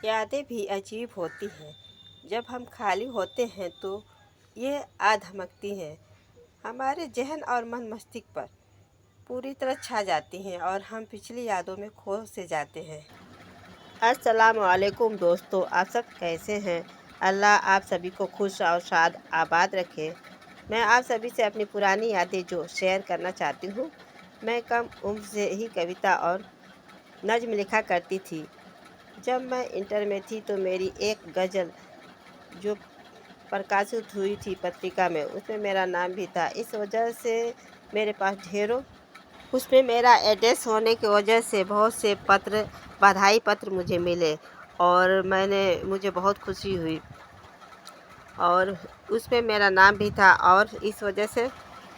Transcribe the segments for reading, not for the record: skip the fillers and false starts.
यादें भी अजीब होती हैं। जब हम खाली होते हैं तो ये आ धमकती हैं, हमारे जहन और मन मस्तिष्क पर पूरी तरह छा जाती हैं और हम पिछली यादों में खो से जाते हैं। अस्सलाम वालेकुम दोस्तों, आप सब कैसे हैं? अल्लाह आप सभी को खुश और शाद आबाद रखे। मैं आप सभी से अपनी पुरानी यादें जो शेयर करना चाहती हूँ। मैं कम उम्र से ही कविता और नज़्म लिखा करती थी। जब मैं इंटर में थी तो मेरी एक गज़ल जो प्रकाशित हुई थी पत्रिका में, उसमें मेरा नाम भी था। इस वजह से मेरे पास ढेरों उसमें मेरा एड्रेस होने की वजह से बहुत से पत्र, बधाई पत्र मुझे मिले और मुझे बहुत खुशी हुई और उसमें मेरा नाम भी था और इस वजह से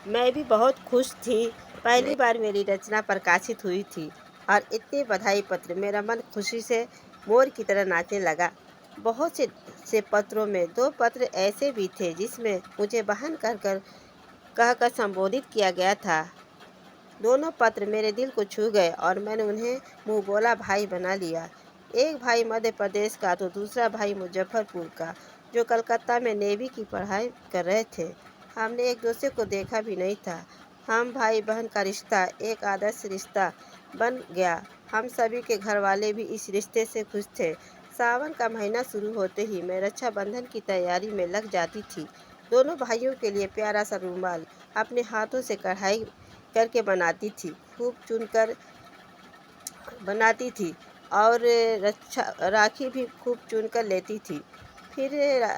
मैं भी बहुत खुश थी। पहली बार मेरी रचना प्रकाशित हुई थी और इतने बधाई पत्र, मेरा मन खुशी से मोर की तरह नाचने लगा। बहुत से पत्रों में 2 पत्र ऐसे भी थे जिसमें मुझे बहन कहकर संबोधित किया गया था। दोनों पत्र मेरे दिल को छू गए और मैंने उन्हें मुँह बोला भाई बना लिया। एक भाई मध्य प्रदेश का तो दूसरा भाई मुजफ्फरपुर का, जो कलकत्ता में नेवी की पढ़ाई कर रहे थे। हमने एक दूसरे को देखा भी नहीं था। हम भाई बहन का रिश्ता एक आदर्श रिश्ता बन गया। हम सभी के घर वाले भी इस रिश्ते से खुश थे। सावन का महीना शुरू होते ही मैं रक्षाबंधन की तैयारी में लग जाती थी। दोनों भाइयों के लिए प्यारा सा रुमाल अपने हाथों से कढ़ाई करके खूब चुनकर बनाती थी और राखी भी खूब चुनकर लेती थी। फिर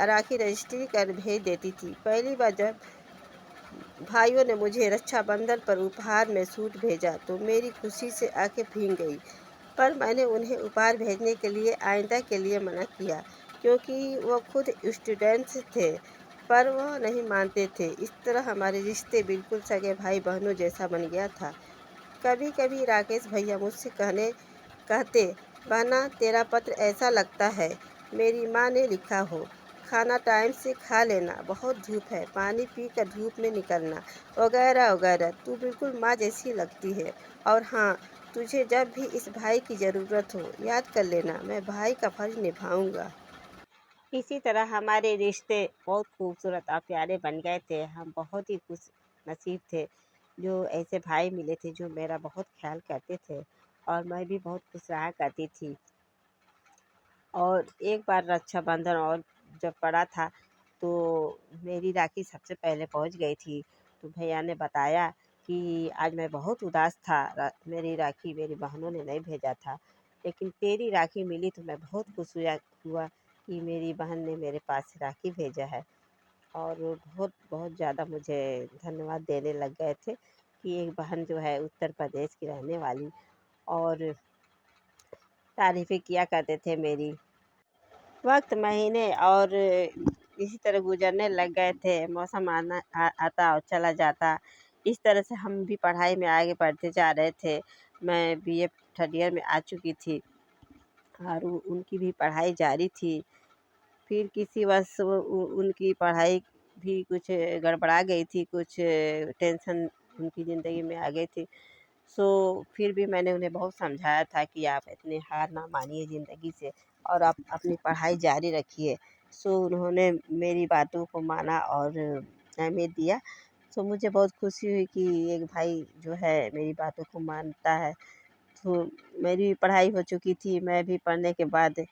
राखी रजिस्ट्री कर भेज देती थी। पहली बार जब भाइयों ने मुझे रक्षाबंधन पर उपहार में सूट भेजा तो मेरी खुशी से आंखें भीग गई। पर मैंने उन्हें उपहार भेजने के लिए आइंदा के लिए मना किया, क्योंकि वो खुद स्टूडेंट्स थे। पर वो नहीं मानते थे। इस तरह हमारे रिश्ते बिल्कुल सगे भाई बहनों जैसा बन गया था। कभी कभी राकेश भैया मुझसे कहते, बहना तेरा पत्र ऐसा लगता है मेरी माँ ने लिखा हो। खाना टाइम से खा लेना, बहुत धूप है, पानी पी कर धूप में निकलना, वगैरह वगैरह। तू बिल्कुल माँ जैसी लगती है। और हाँ, तुझे जब भी इस भाई की ज़रूरत हो याद कर लेना, मैं भाई का फर्ज निभाऊंगा। इसी तरह हमारे रिश्ते बहुत खूबसूरत और प्यारे बन गए थे। हम बहुत ही खुश नसीब थे जो ऐसे भाई मिले थे जो मेरा बहुत ख्याल करते थे और मैं भी बहुत खुश रहा करती थी। और एक बार रक्षाबंधन और जब पड़ा था तो मेरी राखी सबसे पहले पहुंच गई थी। तो भैया ने बताया कि आज मैं बहुत उदास था, मेरी राखी मेरी बहनों ने नहीं भेजा था, लेकिन तेरी राखी मिली तो मैं बहुत खुश हुआ कि मेरी बहन ने मेरे पास राखी भेजा है। और वो बहुत बहुत ज़्यादा मुझे धन्यवाद देने लग गए थे कि एक बहन जो है उत्तर प्रदेश की रहने वाली, और तारीफ़ें किया करते थे मेरी। वक्त महीने और इसी तरह गुजरने लग गए थे। मौसम आता और चला जाता। इस तरह से हम भी पढ़ाई में आगे बढ़ते जा रहे थे। मैं बीए थर्ड ईयर में आ चुकी थी और उनकी भी पढ़ाई जारी थी। फिर किसी वर्ष उनकी पढ़ाई भी कुछ गड़बड़ा गई थी, कुछ टेंशन उनकी ज़िंदगी में आ गई थी। सो फिर भी मैंने उन्हें बहुत समझाया था कि आप इतनी हार ना मानिए ज़िंदगी से और आप अपनी पढ़ाई जारी रखिए। सो उन्होंने मेरी बातों को माना और अहमियत दिया। सो मुझे बहुत खुशी हुई कि एक भाई जो है मेरी बातों को मानता है। तो मेरी पढ़ाई हो चुकी थी। मैं भी पढ़ने के बाद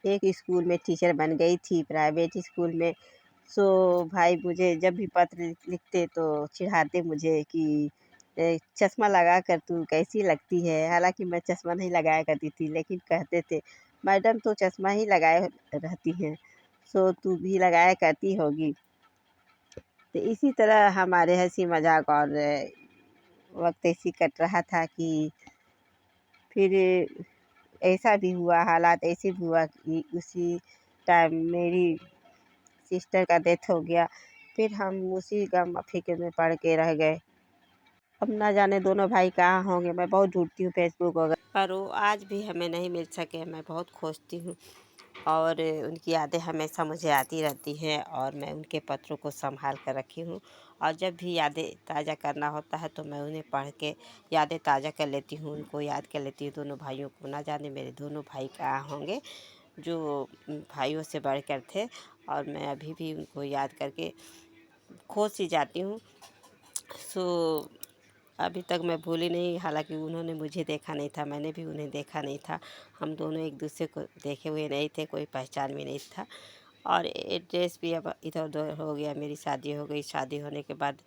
एक स्कूल में टीचर बन गई थी, प्राइवेट स्कूल में। सो भाई मुझे जब भी पत्र लिखते तो चिढ़ाते मुझे कि चश्मा लगा कर तू कैसी लगती है। हालांकि मैं चश्मा नहीं लगाया करती थी, लेकिन कहते थे मैडम तो चश्मा ही लगाए रहती हैं, सो तू भी लगाया करती होगी। तो इसी तरह हमारे हंसी मजाक और वक्त ऐसी कट रहा था कि फिर ऐसा भी हुआ, हालात ऐसे भी हुआ कि उसी टाइम मेरी सिस्टर का डेथ हो गया। फिर हम उसी गम फिक्र में पड़ के रह गए। अब ना जाने दोनों भाई कहाँ होंगे। मैं बहुत ढूंढती हूँ फेसबुक वगैरह पर वो आज भी हमें नहीं मिल सके। मैं बहुत खोजती हूँ। और उनकी यादें हमेशा मुझे आती रहती हैं और मैं उनके पत्रों को संभाल कर रखी हूँ। और जब भी यादें ताज़ा करना होता है तो मैं उन्हें पढ़ के यादें ताज़ा कर लेती हूँ, उनको याद कर लेती हूँ। दोनों भाइयों को, ना जाने मेरे दोनों भाई कहाँ होंगे जो भाइयों से बढ़कर थे, और मैं अभी भी उनको याद करके खो सी जाती हूँ। सो अभी तक मैं भूली नहीं, हालांकि उन्होंने मुझे देखा नहीं था, मैंने भी उन्हें देखा नहीं था। हम दोनों एक दूसरे को देखे हुए नहीं थे, कोई पहचान भी नहीं था। और एड्रेस भी अब इधर उधर हो गया, मेरी शादी हो गई। शादी होने के बाद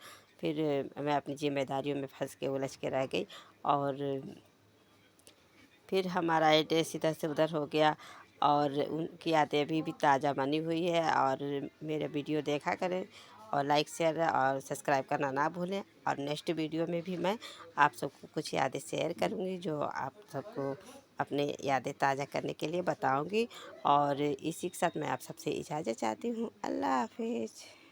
फिर मैं अपनी जिम्मेदारियों में फंस के उलझ के रह गई, और फिर हमारा एड्रेस इधर से उधर हो गया। और उनकी यादें अभी भी ताज़ा बनी हुई है। और मेरे वीडियो देखा करें, और लाइक शेयर और सब्सक्राइब करना ना भूलें। और नेक्स्ट वीडियो में भी मैं आप सबको कुछ यादें शेयर करूँगी जो आप सबको अपने यादें ताज़ा करने के लिए बताऊँगी। और इसी के साथ मैं आप सबसे इजाज़त चाहती हूँ। अल्लाह हाफिज़।